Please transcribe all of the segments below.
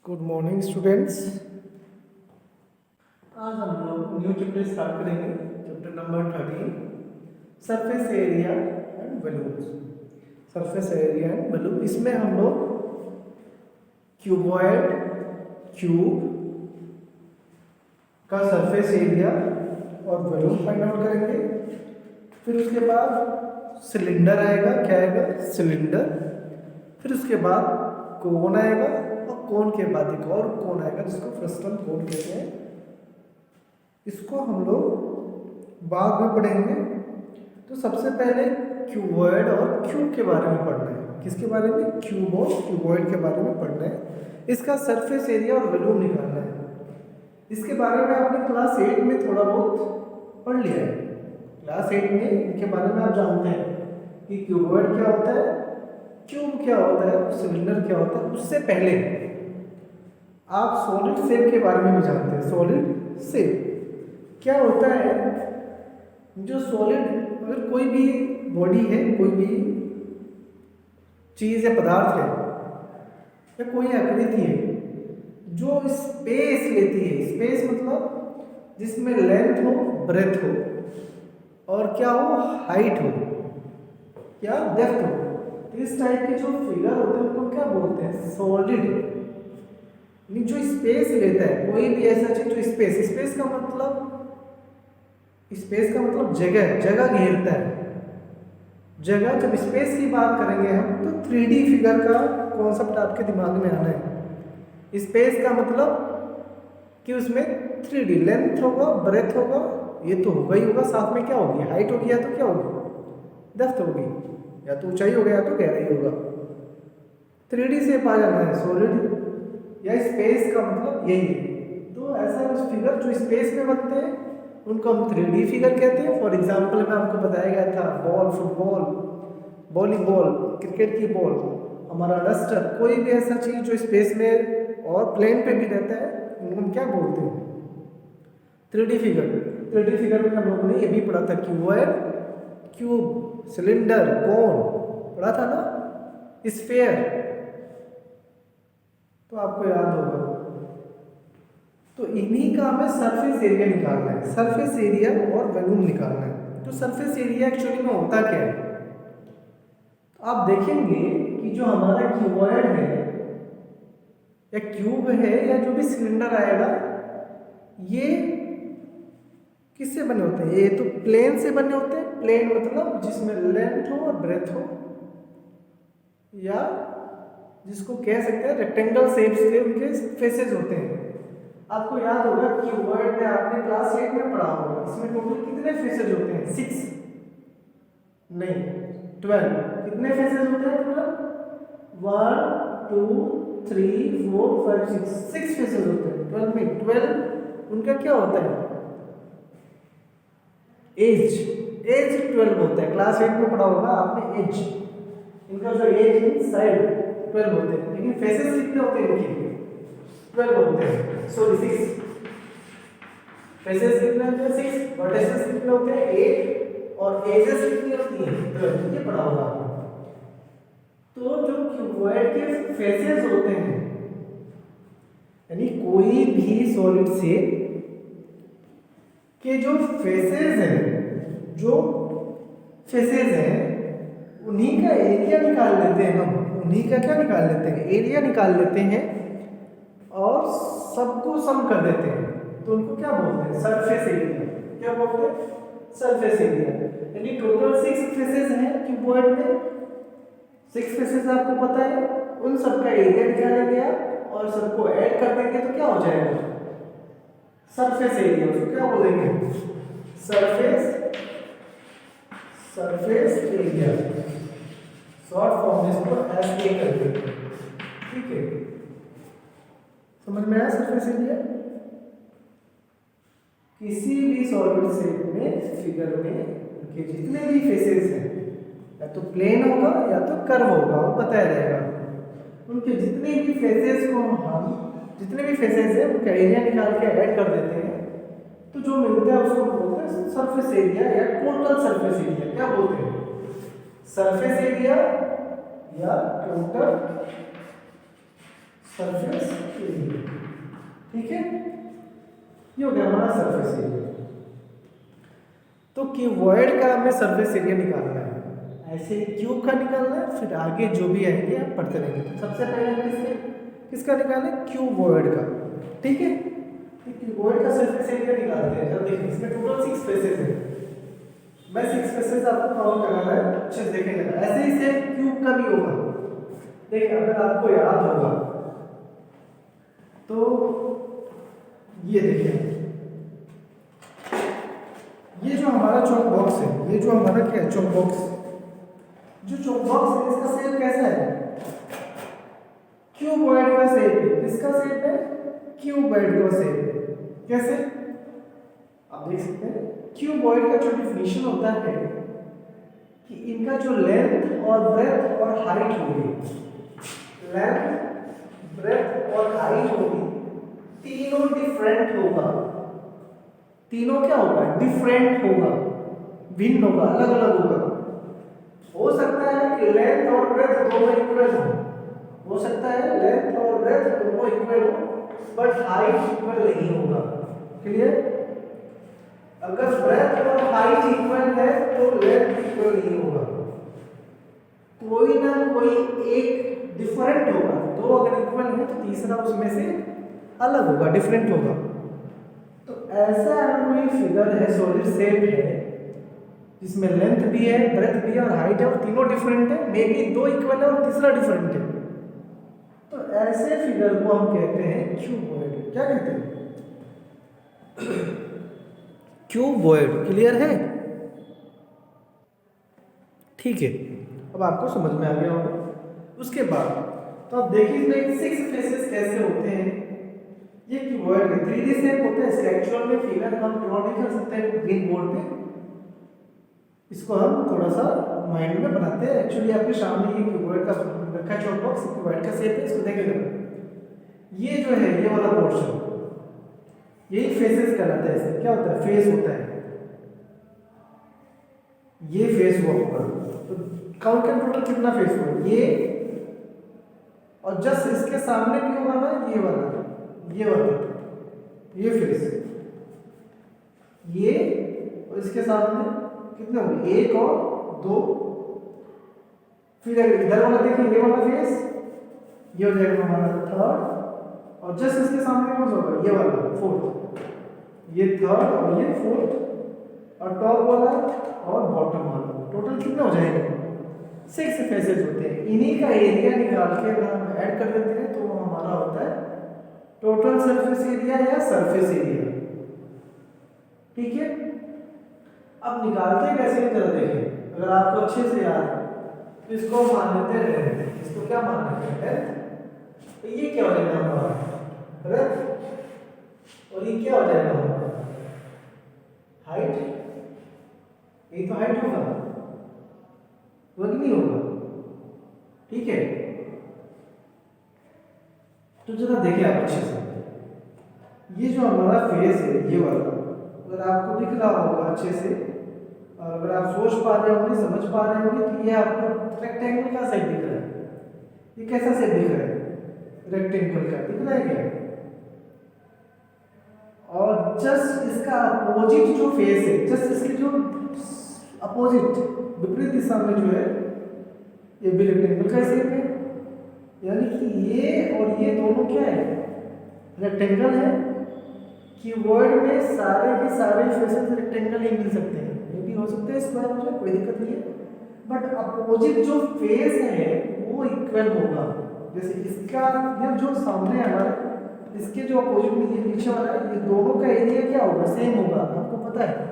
Good morning students. आज हम लोग न्यू चैप्टर स्टार्ट करेंगे, chapter number 13, surface area and volumes. Surface area and volume, इसमें हम लोग क्यूबॉइड, क्यूब का सरफेस एरिया और वॉल्यूम फाइंड आउट करेंगे। फिर उसके बाद सिलेंडर आएगा, क्या आएगा? सिलेंडर। फिर उसके बाद कोन आएगा और कोन के बाद एक और कोन आएगा जिसको फ्रस्टम कोन कहते हैं। इसको हम लोग बाद में पढ़ेंगे। तो सबसे पहले क्यूबॉइड और क्यूब के बारे में पढ़ना है। किसके बारे में? क्यूब और क्यूबॉइड के बारे में पढ़ना है। इसका सरफेस एरिया और वॉल्यूम निकालना है। इसके बारे में आपने क्लास 8 में थोड़ा बहुत पढ़ लिया है। क्लास 8 में इनके बारे में आप जानते हैं कि क्यूबॉइड क्या होता है, क्यूब क्या होता है, सिलेंडर क्या होता है। उससे पहले आप सॉलिड शेप के बारे में भी जानते हैं। सॉलिड शेप क्या होता है? जो सॉलिड, अगर कोई भी बॉडी है, कोई भी चीज़ या पदार्थ है या कोई आकृति है जो स्पेस लेती है, स्पेस मतलब जिसमें लेंथ हो, ब्रेथ हो और क्या हो, हाइट हो या डेप्थ हो, इस टाइप के जो फिगर होते हैं उनको क्या बोलते हैं? सॉलिड। जो स्पेस लेता है, कोई भी ऐसा चीज जो स्पेस का मतलब जगह, जगह घेरता है जगह। जब स्पेस की बात करेंगे हम तो 3D फिगर का कॉन्सेप्ट आपके दिमाग में आना है। स्पेस का मतलब कि उसमें 3D लेंथ होगा, ब्रेथ होगा, ये तो होगा ही होगा, साथ में क्या होगी? हाइट होगी या तो क्या होगी? डेप्थ होगी, या तो ऊंचाई होगा या तो गहराई होगा। 3D शेप आ जाना है सॉलिड या स्पेस का मतलब यही है। तो ऐसा फिगर जो स्पेस में बनते हैं उनको हम 3D फिगर कहते हैं। फॉर एग्जांपल में आपको बताया गया था बॉल, फुटबॉल, वॉलीबॉल, क्रिकेट की बॉल, हमारा डस्टर, कोई भी ऐसा चीज जो स्पेस में और प्लेन पे भी रहता है उनको हम क्या बोलते हैं? 3D figure. 3D फिगर में हम लोगों ने ये भी पढ़ा था, क्यूबॉइड, क्यूब, सिलेंडर, कोन पढ़ा था ना, स्फीयर, तो आपको याद होगा। तो इन्हीं का हमें सरफेस एरिया निकालना है, सरफेस एरिया और वॉल्यूम निकालना है। तो सरफेस एरिया एक्चुअली में होता क्या है? तो आप देखेंगे कि जो हमारा क्यूबॉइड है या क्यूब है या जो भी सिलेंडर आएगा, ये किससे बने होते हैं? ये तो प्लेन से बने होते हैं। प्लेन मतलब जिसमें लेंथ हो और ब्रेथ हो, या जिसको कह सकते हैं रेक्टेंगल शेप के उनके फेसेस होते हैं। आपको याद होगा क्यूबॉइड में आपने क्लास 8 में पढ़ा होगा, इसमें टोटल कितने फेसेस होते हैं? 6 नहीं 12। कितने फेसेस होते हैं टोटल? 1 2 3 4 5 6 फेसेस होते हैं 12 में। 12 उनका क्या होता है? एज 12 होता है। क्लास 8 में पढ़ा होगा आपने एज। इनका जो एज इनसाइड 12 होते हैं, लेकिन फेसेस कितने होते हैं इनके? 12 होते हैं, सॉरी 6। फेसेस कितने होते हैं? 6। वर्टिसेस कितने होते हैं? 8। और एजेस कितनी होती हैं? 12। ये पढ़ा होगा आपने। तो जो क्यूबॉइड के फेसेस होते हैं, यानी कोई भी सॉलिड शेप के जो फेसेस हैं, उन्हीं का एरिया निकाल लेते हैं हम। उन्हीं का क्या निकाल लेते हैं? एरिया निकाल लेते हैं और सबको सम कर देते हैं। तो उनको क्या बोलते हैं? Surface area. क्या बोलते हैं? Surface area. यानी टोटल 6 फेसेस हैं क्यूबॉइड में। 6 फेसेस आपको पता है, उन सबका एरिया निकालेंगे आप और सबको ऐड कर देंगे तो क्या हो जाएगा? Surface area. उसको क्या बोलेंगे? Surface area. शॉर्ट फॉर्म में इसको एसए करते हैं। ठीक है, समझ में आया? सरफेस एरिया किसी भी सॉलिड शेप में, फिगर में उनके जितने भी फेसेस हैं, या तो प्लेन होगा या तो कर्व होगा, वो बताया जाएगा। उनके जितने भी फेसेस को हम, जितने भी फेसेस हैं उनका एरिया निकाल के ऐड कर देते हैं, तो जो मिलता है उसको बोलते हैं सरफेस एरिया या टोटल सरफेस एरिया। क्या बोलते हैं? सरफेस एरिया या टोटल सरफेस एरिया। ठीक है, ये हो गया हमारा सरफेस एरिया। तो क्यूबॉइड का हमें सरफेस एरिया निकालना है, ऐसे क्यूब का निकालना है, फिर आगे जो भी आएंगे आप पढ़ते रहेंगे। तो सबसे पहले किसका निकालें, क्यूबॉइड का। ठीक है, क्यूबॉइड का सरफेस एरिया निकालते हैं। जब देखिए इसमें टोटल 6 फेसेस है, मैं 6 फेसेस आपको काउंट कराना है, अच्छे से देखेंगे। ऐसे ही सेम क्यूब का भी होगा। देखिए अगर आपको याद होगा तो ये देखिए, ये जो हमारा चौक बॉक्स है, ये जो हमारा क्या है, चौक बॉक्स, जो चौक बॉक्स है इसका शेप कैसा है, क्यूबॉइड का शेप है। किसका शेप है, क्यूबॉइड का शेप है। कैसे, आप देख सकते हैं क्यूबॉइड का जो डिफिनीशन होता है कि इनका जो लेंथ और ब्रेथ और हाइट होगी, लेंथ ब्रेथ और हाइट होगी, तीनों डिफरेंट होगा। तीनों क्या होगा, डिफरेंट होगा, भिन्न होगा, अलग अलग होगा। हो सकता है कि लेंथ और ब्रेथ दोनों इक्वल हो सकता है लेंथ और ब्रेथ दोनों इक्वल हो, बट हाइट इक्वल नहीं होगा। क्लियर, अगर ब्रेथ और हाइट इक्वल है तो लेंथ इक्वल नहीं होगा, कोई ना कोई एक डिफरेंट होगा। दो अगर इक्वल है तो तीसरा उसमें से अलग होगा, डिफरेंट होगा। तो ऐसा कोई फिगर है, सॉलिड शेप है, जिसमें लेंथ भी है, ब्रेथ भी है और हाइट है, और तीनों डिफरेंट है, मे बी दो इक्वल है और तीसरा डिफरेंट है। तो ऐसे फिगर को हम कहते हैं क्यूबॉइड। क्या कहते हैं, क्यूबॉइड। क्लियर है, ठीक है, अब आपको समझ में आ गया होगा। उसके बाद तो आप देखिए इसमें 6 फेसेस कैसे होते हैं। ये क्यूबॉइड में 3D शेप होता है। इसके एक्चुअल में फिगर हम ड्रॉ नहीं कर सकते ग्रीन बोर्ड पे, इसको हम थोड़ा सा माइंड में बनाते हैं। एक्चुअली आपके सामने ये क्यूबॉइड का रखा चौक बॉक्स, क्यूबॉइड का शेप है, इसको देखेंगे। ये जो है, ये वाला पोर्शन, यही फेसेस कहलाता है। इसमें क्या होता है, फेस होता है, ये फेस हुआ होगा। तो काउंट कर टोटल कितना फेस हुआ, ये, और जस्ट इसके सामने भी होगा ना ये वाला, ये फेस, ये, और इसके सामने कितने होंगे, 1 और 2। फिर इधर वाला देखिए, ये वाला फेस, ये हो जाएगा हमारा 3rd, और जस्ट इसके सामने कौन सा होगा, ये वाला 4th, ये 3rd और ये 4th, और टॉप वाला और बॉटम वाला। टोटल कितने हो जाएंगे, 6 फेसेस होते हैं। इन्हीं का एरिया निकाल के अगर हम ऐड कर देते हैं तो हमारा होता है टोटल सरफेस एरिया या सरफेस एरिया। ठीक है, अब निकालते कैसे हैं जरा देखें। अगर आपको अच्छे से याद है तो इसको मान लेते हैं लेंथ, इसको क्या मान लेते हैं, लेंथ। तो ये क्या हो जाएगा हमारा ब्रेथ, और ये क्या हो जाएगा हमारा हाइट। ये तो हाइट होगा, वो नहीं होगा। ठीक है, तो जरा देखिए आप अच्छे से, ये जो हमारा फेस है, ये वाला, अगर आपको दिख रहा होगा अच्छे से, और अगर आप सोच पा रहे होंगे, समझ पा रहे होंगे, तो ये आपको रेक्टेंगल का शेप दिख रहा है। ये कैसा शेप दिख रहा है, रेक्टेंगल का दिख रहा है क्या। और जस्ट इसका अपोजिट जो फेस है, जस्ट इसके जो अपोजिट विपरीत दिशा में जो है, ये भी रेक्टेंगल का शेप है। यानी कि ये और ये दोनों क्या है, रेक्टेंगल है। क्यूबॉइड में सारे के सारे फेसेस रेक्टेंगल ही मिल सकते हैं, ये भी हो सकते हैं स्क्वायर, मुझे कोई दिक्कत नहीं है, बट अपोजिट जो फेस है वो इक्वल होगा। जैसे इसका ये जो सामने है हमारे, इसके जो अपोजिट में ये पीछे वाला है, ये दोनों का एरिया क्या होगा, सेम होगा। आपको पता है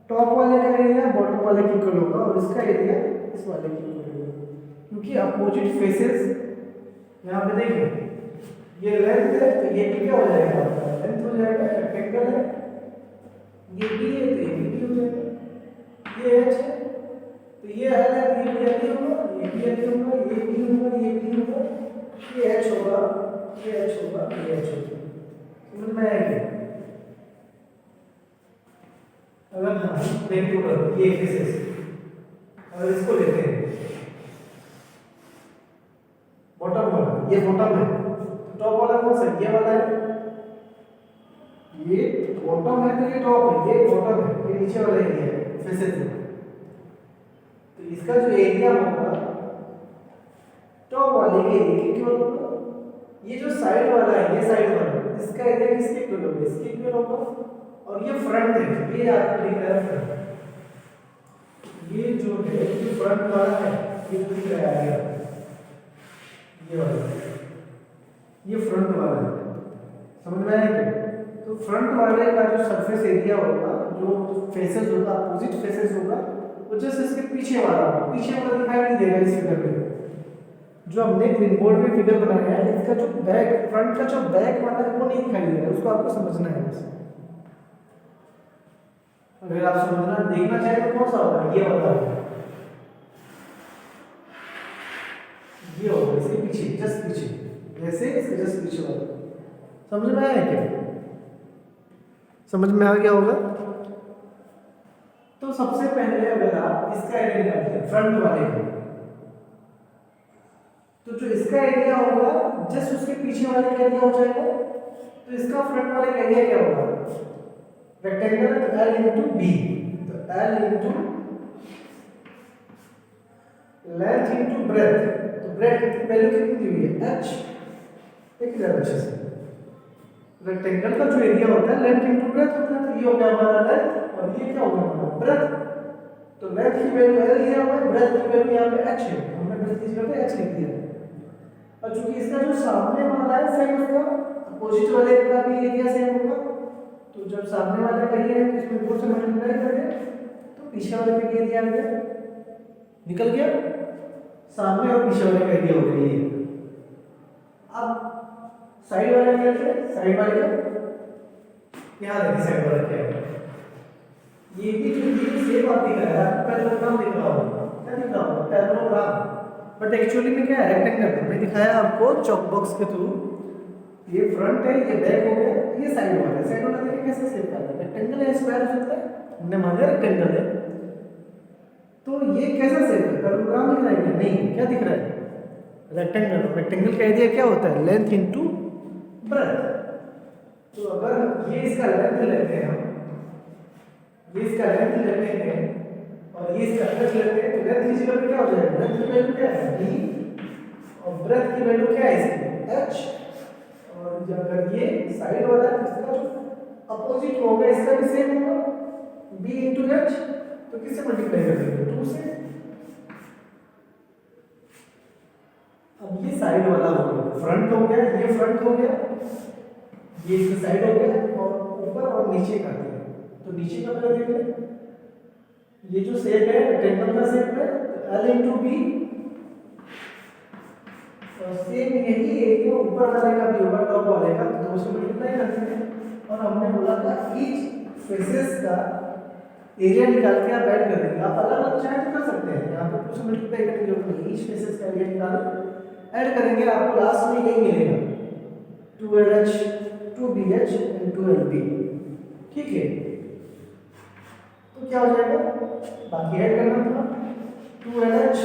टॉप वाले का एरिया बॉटम वाले की इक्वल होगा, और इसका एरिया इस वाले की इक्वल होगा, क्योंकि अपोजिट फेसेस। यहाँ पे देखिए ये लेंथ है, तो ये भी क्या हो जाएगा, लेंथ हो जाएगा, रेक्टेंगल है। ये भी है तो ये भी हो जाएगा। ये एच है तो ये है, ये भी एच होगा, ये भी एच होगा, ये भी होगा, ये भी होगा, ये एच होगा, ये एच होगा, ये एच होगा। समझ में आएगा। अगर हम देखो ये फेसेस, अगर इसको लेते हैं बॉटम वाला, ये बॉटम है, सा ये वाला है, ये बॉटम है तो ये टॉप है, ये बॉटम है, ये नीचे वाला एरिया है फेसेस में। तो इसका जो एरिया होगा टॉप वाले के एरिया के इक्वल होगा। ये जो साइड वाला है, ये साइड वाला, इसका एरिया किसके इक्वल होगा? इसके इक्वल होगा। और ये फ्रंट है, ये आपको दिख रहा है फ्रंट, ये जो है ये फ्रंट वाला है, ये दिख रहा है ये वाला, ये फ्रंट वाला है, समझ में आया क्या? तो फ्रंट वाले का जो सरफेस एरिया होगा, जो फेसेस होगा, अपोजिट फेसेस होगा, वो जस्ट इसके पीछे वाला होगा। पीछे वाला दिखाई नहीं देगा इस फिगर में। जो हमने ग्रीन बोर्ड पे फिगर बनाया है, इसका जो बैक, फ्रंट का जो बैक वाला है वो नहीं दिखाई दे रहा है, उसको आपको समझना है बस। अगर आप समझना देखना चाहे तो कौन सा होगा? ये वाला होगा, ये होगा इसके पीछे, जस्ट पीछे, जैसे इसके जस्ट पीछे वाला। समझ में आया क्या? समझ में आ गया होगा। तो सबसे पहले अगर आप इसका एरिया निकालते हैं फ्रंट वाले का, तो जो इसका एरिया होगा जस्ट उसके पीछे वाले का एरिया हो जाएगा। तो इसका फ्रंट वाले का एरिया क्या होगा? रेक्टेंगल है तो L इंटू बी, तो L into length into breadth, तो ब्रेथ की वैल्यू कितनी दी हुई है? h। देखिए जरा अच्छे से, रेक्टेंगल का जो एरिया होता है लेंथ इंटू ब्रेथ होता है, तो ये हो गया हमारा लेंथ और ये क्या हो गया हमारा ब्रेथ। तो लेंथ की वैल्यू L दिया हुआ है, ब्रेथ की वैल्यू यहाँ पे h है, हमने ब्रेथ की जगह पे h लिख दिया। और चूंकि इसका जो सामने वाला है सेम उसका अपोजिट वाले का भी एरिया सेम होगा, तो जब सामने वाले का एरिया है तो इसमें 2 से मल्टीप्लाई कर दें तो पीछे वाले का एरिया आ गया, निकल गया। सामने और पीछे वाले का एरिया हो गया ये। अब साइड वाले क्या है? साइड वाले का यहाँ देखिए, साइड वाला क्या है? ये भी जो ये शेप आप दिख रहा है, आपको पैरेललोग्राम दिख रहा होगा, क्या दिख रहा होगा? पैरेललोग्राम। बट एक्चुअली में क्या है? रेक्टेंगल। हमने दिखाया आपको चॉक बॉक्स के थ्रू, ये फ्रंट है, ये बैक हो गया, ये साइड वाला है। साइड वाला देखिए कैसे शेप का है, रेक्टेंगल है, स्क्वायर हो सकता है, हमने मान लिया रेक्टेंगल है। तो ये कैसा शेप है? पैरेललोग्राम दिख रहा है नहीं? क्या दिख रहा है? रेक्टेंगल। रेक्टेंगल का एरिया क्या होता है? Length into breadth. तो अगर ये इसका लेंथ लेते हैं हम, ये इसका लेंथ लेते हैं और ये इसका ब्रेथ लेते हैं, तो लेंथ की जगह पे क्या हो जाएगा? लेंथ की वैल्यू क्या है? d और ब्रेथ की वैल्यू क्या है इसकी? h। और अगर ये साइड वाला है, इसका जो अपोजिट होगा इसका भी सेम होगा, b इंटू h। तो किससे मल्टीप्लाई कर देंगे? 2 से। अब ये साइड वाला हो गया, फ्रंट हो गया, ये फ्रंट हो गया, ये इसका साइड हो गया, और ऊपर और नीचे का दिया। तो नीचे का पहले देख लें, ये जो शेप है रेक्टेंगल का शेप है, तो L इंटू बी, और सेम यही एरिया ऊपर वाले का भी होगा, टॉप वाले का, तो 2 से मल्टीप्लाई करते हैं। और हमने बोला था ईच फेसेस का एरिया निकाल के आप ऐड कर देंगे। आप अलग अलग चाहे तो कर सकते हैं, यहाँ पे 2 से मल्टीप्लाई करने की जरूरत नहीं, ईच फेसेस का एरिया निकाल ऐड करेंगे, आपको लास्ट में यही मिलेगा 2LH 2BH एंड 2LB। ठीक है, तो क्या हो जाएगा? बाकी ऐड करना था, 2LH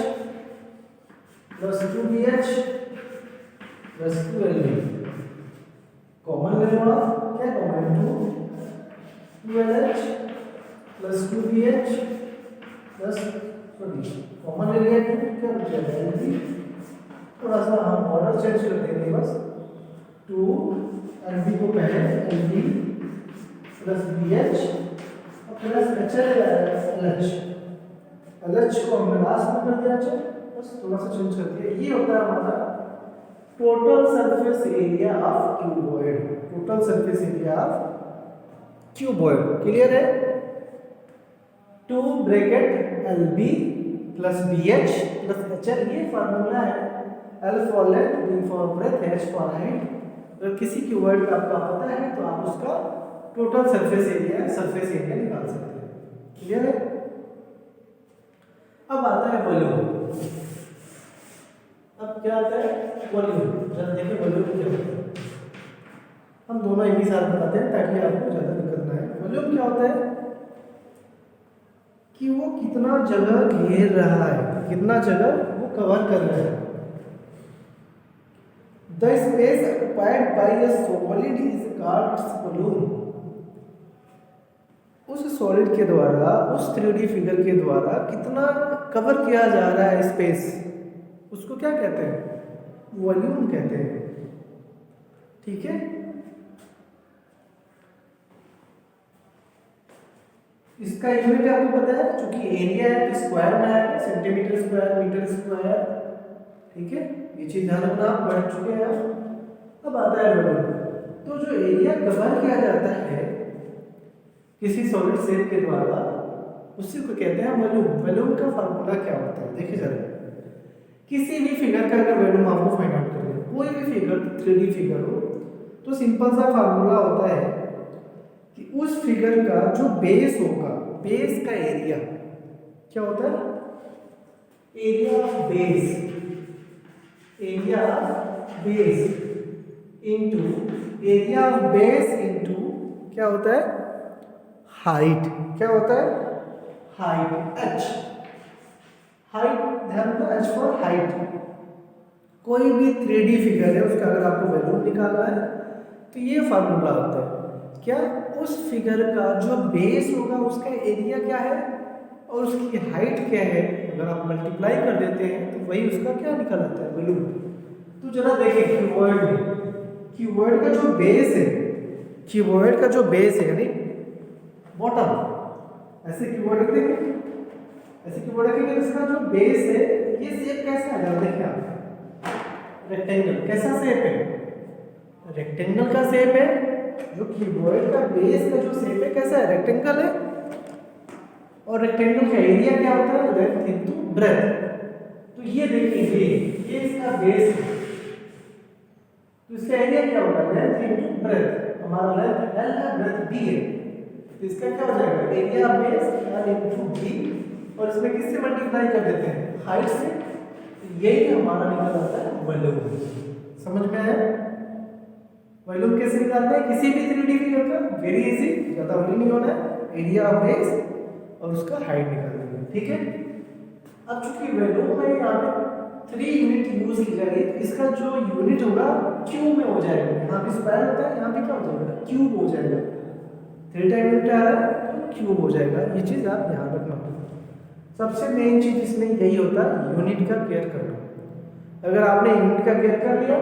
plus 2BH plus 2LB। Common ले लो आप, क्या common? 2LH plus 2BH plus common ले लिया, क्या बच जाएगा? LB। थोड़ा सा हम ऑर्डर चेंज कर देंगे बस, 2 LB को पहले LB plus BH plus LH को हमने लास्ट में कर दिया, बस थोड़ा सा चेंज कर दिया। ये होता है हमारा total surface area of cuboid. Total surface area of cuboid clear है? 2 bracket LB plus BH plus HL, ये फार्मूला है। L for length, B for breadth, H for height. अगर किसी क्यूबॉइड का आपको पता है तो आप उसका टोटल सरफेस एरिया निकाल सकते हैं। क्लियर है? अब आता है वॉल्यूम। अब क्या आता है? वॉल्यूम। जरा देखिए वॉल्यूम क्या होता है। हम दोनों एक ही साथ बताते हैं ताकि आपको ज़्यादा दिक्कत ना आए। वॉल्यूम क्या होता है कि वो कितना जगह घेर रहा है, कितना जगह वो कवर कर रहा है। The space occupied by a solid is called its volume. उस सॉलिड के द्वारा, उस 3D फिगर के द्वारा कितना कवर किया जा रहा है स्पेस, उसको क्या कहते हैं? वॉल्यूम कहते हैं। ठीक है, इसका यूनिट आपको पता है, क्योंकि एरिया है तो स्क्वायर में आएगा, सेंटीमीटर स्क्वायर, मीटर स्क्वायर। ठीक है, ये चीज ध्यान रखना, आप पढ़ चुके हैं। अब आता है वॉल्यूम। तो जो एरिया कवर किया जाता है किसी सॉलिड शेप के द्वारा, उसी को कहते हैं वॉल्यूम। वॉल्यूम का फार्मूला क्या होता है देखिए जरा। किसी भी फिगर का अगर वॉल्यूम आपको फाइंड आउट करना है, कोई भी फिगर 3D फिगर हो, तो सिंपल सा फार्मूला होता है कि उस फिगर का जो बेस होगा, बेस का एरिया क्या होता है? Area of base, area base into area of base into क्या होता है? हाइट। क्या होता है? Height, h। हाइट ध्यान रखना, h फॉर हाइट। कोई भी 3D फिगर है, उसका अगर आपको वैल्यू निकालना है तो ये फार्मूला होता है। क्या? उस फिगर का जो बेस होगा उसका एरिया क्या है और उसकी हाइट क्या है, अगर आप मल्टीप्लाई कर देते हैं तो वही उसका क्या निकल आता है? वैल्यू। तो जरा देखें कीवर्ड में, कीवर्ड का जो बेस है, कीवर्ड का जो बेस है यानी बॉटम, ऐसे कीवर्ड रखेंगे, ऐसे कीवर्ड रखेंगे, इसका जो बेस है ये शेप कैसा है? देखिए आप, रेक्टेंगल। कैसा शेप है? रेक्टेंगल का शेप है। जो कीवर्ड का बेस का जो शेप है कैसा है? रेक्टेंगल है। और रेक्टेंगल का एरिया क्या होता है? Length into breadth. तो ये देखिए, ये इसका बेस है, तो इसका एरिया क्या होगा? Length into breadth. हमारा लेंथ L है, ब्रेथ B है, तो इसका क्या हो जाएगा? Area base L into B, और इसमें किससे मल्टीप्लाई कर देते हैं? हाइट से। यही हमारा निकल आता है वॉल्यूम। समझ में आया? वॉल्यूम कैसे निकालते हैं किसी भी 3D फिगर का? वेरी इजी, ज्यादा वॉल्यूम नहीं होना है, एरिया ऑफ बेस और उसका हाइट निकाल देंगे। ठीक है, अब चूंकि वॉल्यूम में यहाँ पे 3 यूनिट यूज की जा रही है, इसका जो यूनिट होगा क्यूब में हो जाएगा। यहाँ पे स्क्वायर होता है, यहाँ पे क्या हो जाएगा? क्यूब हो जाएगा। 3 टाइम यूनिट आ रहा है तो क्यूब हो जाएगा। ये चीज आप ध्यान रखना। सबसे मेन चीज इसमें यही होता है, यूनिट का केयर करना। अगर आपने यूनिट का केयर कर लिया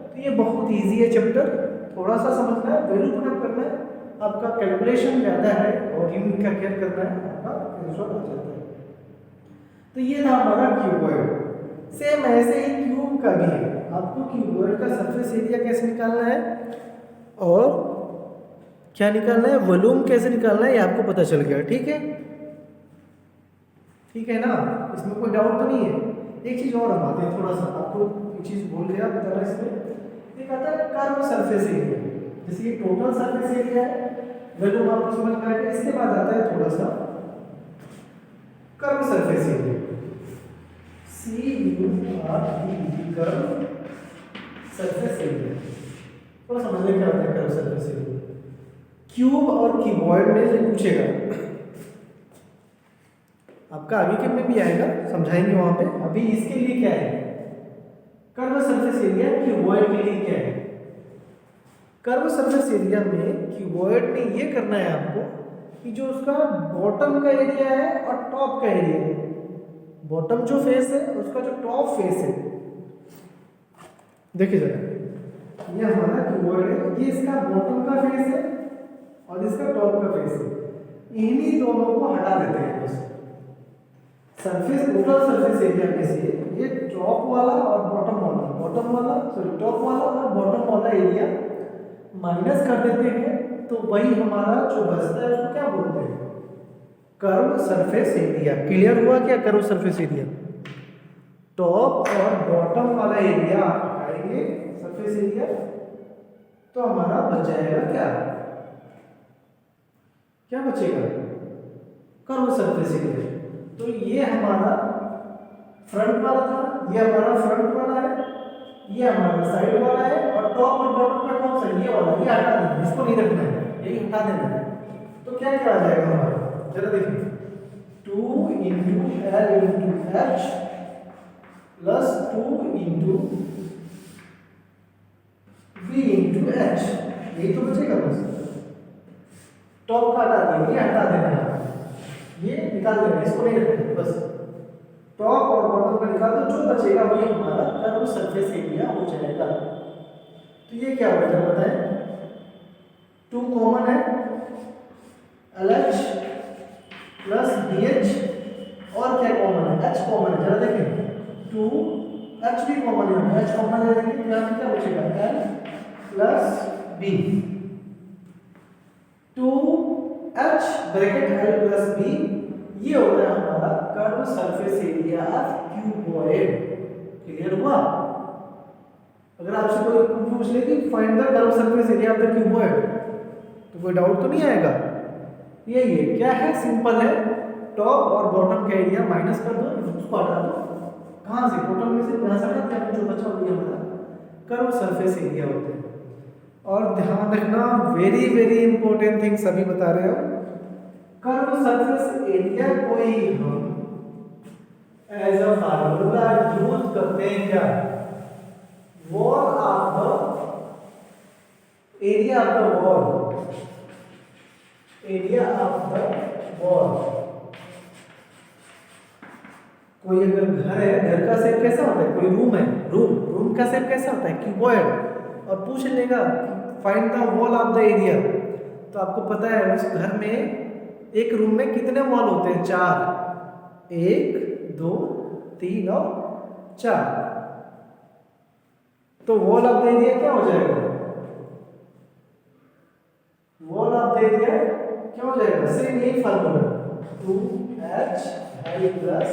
तो ये बहुत ईजी है चैप्टर, थोड़ा सा समझना है, वैल्यू पुट अप करना है, आपका कैलकुलेशन ज़्यादा है और यूनिट का केयर करना है, आपका आंसर आ जाता है। तो ये था हमारा क्यूबॉइड। सेम ऐसे ही क्यूब का भी है, आपको क्यूबॉइड का सरफेस एरिया कैसे निकालना है और क्या निकालना है, वॉल्यूम कैसे निकालना है, ये आपको पता चल गया। ठीक है, ठीक है ना, इसमें कोई डाउट तो नहीं है। एक चीज़ और हम आते हैं, थोड़ा सा आपको एक चीज़ बोल दिया बताना। इसमें एक आता है कर्व सरफेस एरिया, जैसे ये टोटल सरफेस एरिया है, वैल्यूम आपको समझ में आएगा। इसके बाद आता है थोड़ा सा curve surface area, CURV, curve surface area. थोड़ा समझने क्या होता है कर्व सरफेस एरिया। क्यूब और क्यूबॉइड में ये पूछेगा, आपका आगे के में भी आएगा, समझाएंगे वहां पे। अभी इसके लिए क्या है कर्व सरफेस एरिया, क्यूबॉइड के लिए क्या है? कर्व सरफेस एरिया में क्यूबॉइड में ये करना है आपको कि जो उसका बॉटम का एरिया है और टॉप का एरिया है, बॉटम जो फेस है उसका जो टॉप फेस है, देखिए जरा, ये हमारा क्यूबॉइड है, ये इसका बॉटम का फेस है और इसका टॉप का फेस है। इन्हीं दोनों को हटा देते हैं बस। सरफेस, टोटल सरफेस एरिया में से ये टॉप वाला और बॉटम वाला, टॉप वाला और बॉटम वाला एरिया माइनस कर देते हैं, तो वही हमारा जो बचता है उसको क्या बोलते हैं? Curve surface area. क्लियर हुआ क्या? कर्व सरफेस एरिया, टॉप और बॉटम वाला एरिया हटाएंगे सरफेस एरिया, तो हमारा बच जाएगा क्या? क्या बचेगा? Curve surface area. तो ये हमारा फ्रंट वाला था, ये हमारा फ्रंट वाला है, ये हमारा साइड वाला है, और टॉप और बॉटम का कौन सा? ये वाला, ये हटा देना, इसको नहीं रखना है, यही हटा देना है। तो क्या क्या आ जाएगा हमारा? जरा देखिए, 2 × L × H plus 2 × V into H, यही तो बचेगा बस। टॉप का हटा देंगे, हटा देना है, ये निकाल देंगे, इसको नहीं रखेंगे बस। टॉप और बॉटम का निकाल दो, जो बचेगा वही हमारा कर्व सरफेस एरिया हो जाएगा। तो ये क्या होगा जरा बताएं। 2 कॉमन है, LH प्लस BH, और क्या कॉमन है, H कॉमन है, जरा देखें 2 H भी कॉमन है, H कॉमन ले लेंगे, यहाँ क्या बचेगा L plus B, 2H bracket L plus B, ये होता है हमारा curve surface area of cuboid. Clear हुआ। अगर आपसे कोई पूछ ले कि find the curve surface area of the cuboid, तो कोई डाउट तो नहीं आएगा। यही है, क्या है, सिंपल है, टॉप और बॉटम का एरिया माइनस कर दो, उसको हटा दो, कहाँ से, टोटल में से यहाँ से हटा के जो बचा वही हमारा कर्व सरफेस एरिया होता है। और ध्यान रखना, वेरी वेरी इंपॉर्टेंट थिंग सभी बता रहे हो, कर्व सरफेस एरिया कोई हम एज अ फार्मूला यूज करते हैं क्या, wall of the area of the wall, area of the wall. कोई अगर घर है, घर का शेप कैसा होता है, कोई रूम है, रूम का शेप कैसा होता है, क्यूबॉइड, और पूछ लेगा find the wall of the area, तो आपको पता है उस घर में एक रूम में कितने वॉल होते हैं, 4, 1 2 3 और 4। तो वॉल ऑफ द एरिया क्या हो जाएगा, वॉल ऑफ द एरिया क्या हो जाएगा, सेम यही formula 2H L plus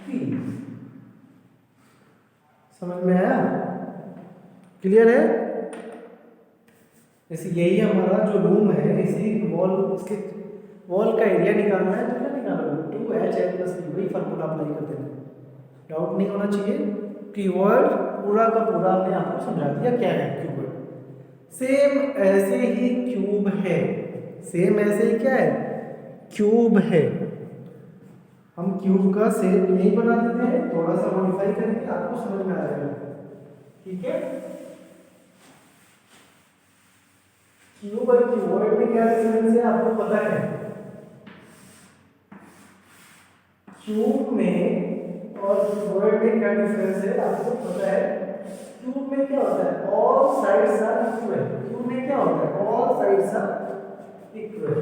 B। समझ में आया, क्लियर है। जैसे यही हमारा जो रूम है, इसी वॉल, इसके वॉल का एरिया निकालना है, तो क्या निकालोगे, 2H L प्लस B, वही फार्मूला अप्लाई कर देना, डाउट नहीं होना चाहिए। कीवर्ड पूरा का पूरा हमने आपको समझा दिया क्या है कीवर्ड। सेम ऐसे ही क्यूब है, सेम ऐसे ही क्या है, क्यूब है। हम क्यूब का शेप नहीं बना देते हैं, थोड़ा सा मॉडिफाई करके आपको समझ में आ जाएगा, ठीक है। क्यूब और क्यूबॉइड में क्या डिफरेंस है आपको पता है। क्यूब में और क्यूबॉइड में क्या डिफरेंस है आपको पता है। क्यूब में क्या होता है, all sides are equal. Cube में क्या होता है, all sides are equal,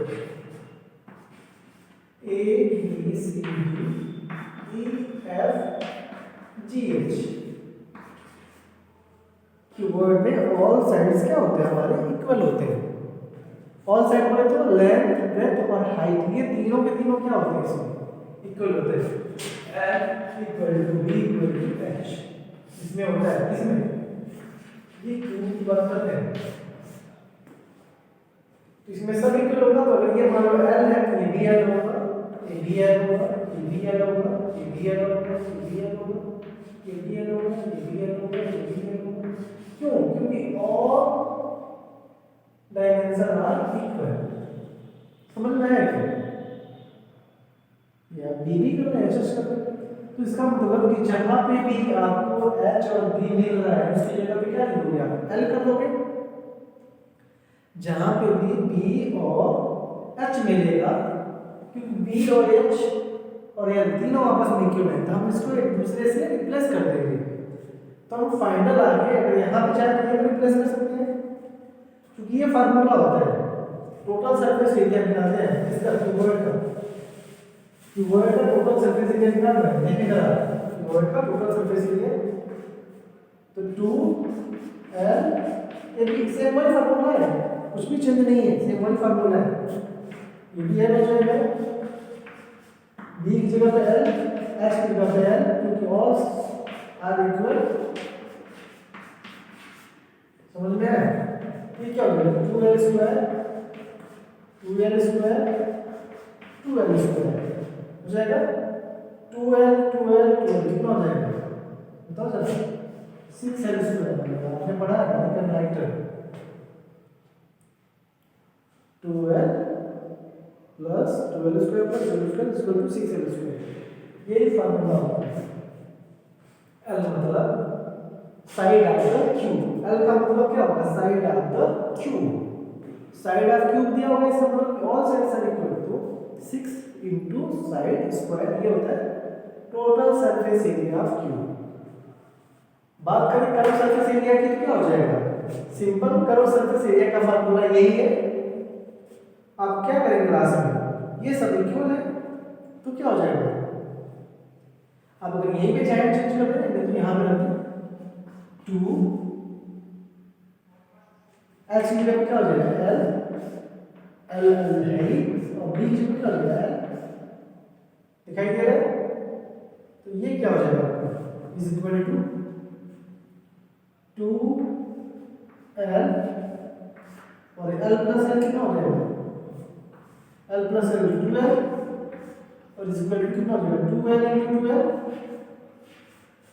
A B C D E F G H। Keyword में ऑल साइड्स क्या होते हैं, हमारे इक्वल होते हैं। ऑल साइड बोले तो लेंथ, ब्रेथ और हाइट, ये तीनों के तीनों क्या होते हैं, इसमें इक्वल होते हैं। F equal to B equal to H इसमें होता है, किसमें, ये क्यूब की बात करते हैं, तो इसमें सब इक्वल होगा। तो अगर ये मान लो L है तो ये भी L होगा, ये भी L होगा, ये भी L होगा, ये भी L होगा, ये भी L होगा, ये भी L होगा, ये भी L होगा, ये भी L होगा। क्यों, क्योंकि ऑल डायमेंशन आर इक्वल। समझ में आया क्या, या B भी करना है, एडजस्ट करना है। तो इसका मतलब कि जहां पे भी आपको H और B मिल रहा है, उसकी जगह पे क्या लिखोगे आप, L कर दोगे। जहां पे भी B और H मिलेगा, क्योंकि B और H और L तीनों आपस में इक्वल है, तो हम इसको एक दूसरे से रिप्लेस कर देंगे। तो हम फाइनल आगे अगर यहाँ पे चाहे तो ये रिप्लेस कर सकते हैं, क्योंकि ये फार्मूला होता है टोटल सरफेस एरिया निकालते हैं इसका, क्यूबॉइड का, क्यूबॉइड का टोटल सरफेस एरिया निकालना है। देखिए जरा, क्यूबॉइड का टोटल सरफेस एरिया, तो 2L, ये भी सेम वही फार्मूला है, कुछ भी चेंज नहीं है, सेम वही फार्मूला है। ये भी L हो जाएगा, B की जगह पे L, H की जगह पे L, क्योंकि ऑल आर इक्वल। समझ में आया, ये क्या हो गया, 2L square 2L square 2L square हो जाएगा, 2L 2L 2L कितना हो जाएगा बताओ जरा, 6L स्क्वायर। आपने पढ़ा है writer, 2L plus 2L square plus 2L square equal to 6L square, यही फार्मूला होता है। L मतलब side of the cube. L का मतलब क्या होगा? Side of the cube. Side of cube दिया होगा, इसका मतलब all sides are equal to 6 into side square, ये होता है total surface area of cube. बात करें कर्व सरफेस एरिया की, क्या हो जाएगा? सिंपल कर्व सरफेस एरिया का फार्मूला यही है। आप क्या करेंगे लास्ट में, ये सब इक्वल है तो क्या हो जाएगा? अब अगर यहीं पे साइन चेंज कर दें तो यहां पे रख दें 2 एल सी जगह क्या हो जाएगा? एल एल है ही, और बी जगह क्या हो जाएगा? दिखाई दे रहा है? तो ये क्या हो जाएगा? इज इक्वल टू 2 एल, और एल प्लस एल कितना हो जाएगा? एल प्लस एल 2 और इस इक्वल टू कितना हो जाएगा? 2l into 2l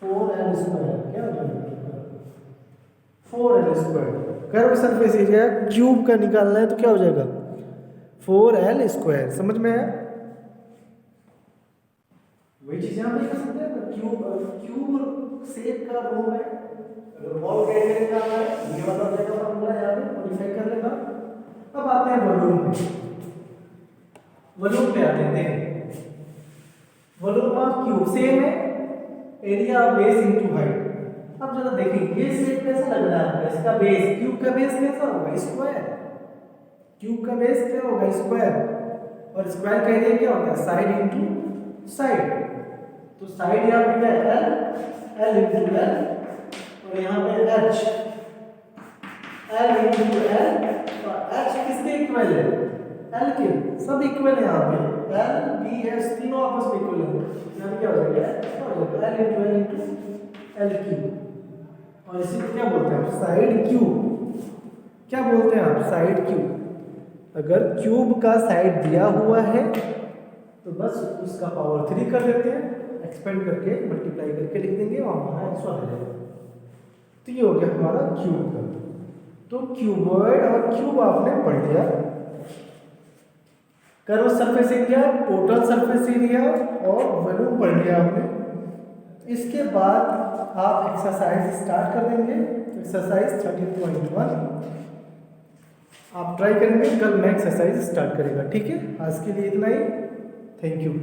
4l square, क्या हो जाएगा? 4l square. Curve surface area cube का निकालना है तो क्या हो जाएगा? 4l square. समझ में आया? वही चीज हम नहीं कर सकते हैं। क्यूब शेप का रूम है, अगर बॉल का एरिया निकालना है ये वाला देगा फॉर्मूला, यहां पे मॉडिफाई कर लेगा। अब आते हैं वॉल्यूम पे। वॉल्यूम पे आते हैं, वॉल्यूम ऑफ क्यूब सेम है, area of base into height. अब जरा देखिए ये शेप कैसा लग रहा है आपको? इसका बेस, क्यूब का बेस कैसा होगा? स्क्वायर। क्यूब का बेस क्या होगा? स्क्वायर। और स्क्वायर का एरिया क्या होता है? Side into side. तो साइड यहां पे क्या है? एल इनटू एल, और यहां पे एच, एल इनटू एल, और एच किसके इक्वल है? एल के। सब इक्वल है यहाँ पे, एल बी एच तीनों आपस में इक्वल है। यहाँ पे क्या हो जाएगा? L into L into L cube. और इसी को क्या बोलते हैं? Side cube. क्या बोलते हैं आप? Side cube. अगर क्यूब का साइड दिया हुआ है तो बस उसका पावर 3 कर देते हैं, एक्सपेंड करके मल्टीप्लाई करके लिख देंगे और हमारा आंसर आ जाएगा। तो ये हो गया हमारा क्यूब का। तो क्यूबॉइड और क्यूब आपने पढ़ लिया। Curve surface area, total surface area और वॉल्यूम पढ़ लिया आपने। इसके बाद आप एक्सरसाइज स्टार्ट कर देंगे। एक्सरसाइज 13.1 आप ट्राई करेंगे, कल मैं एक्सरसाइज स्टार्ट करेगा। ठीक है, आज के लिए इतना ही। Thank you.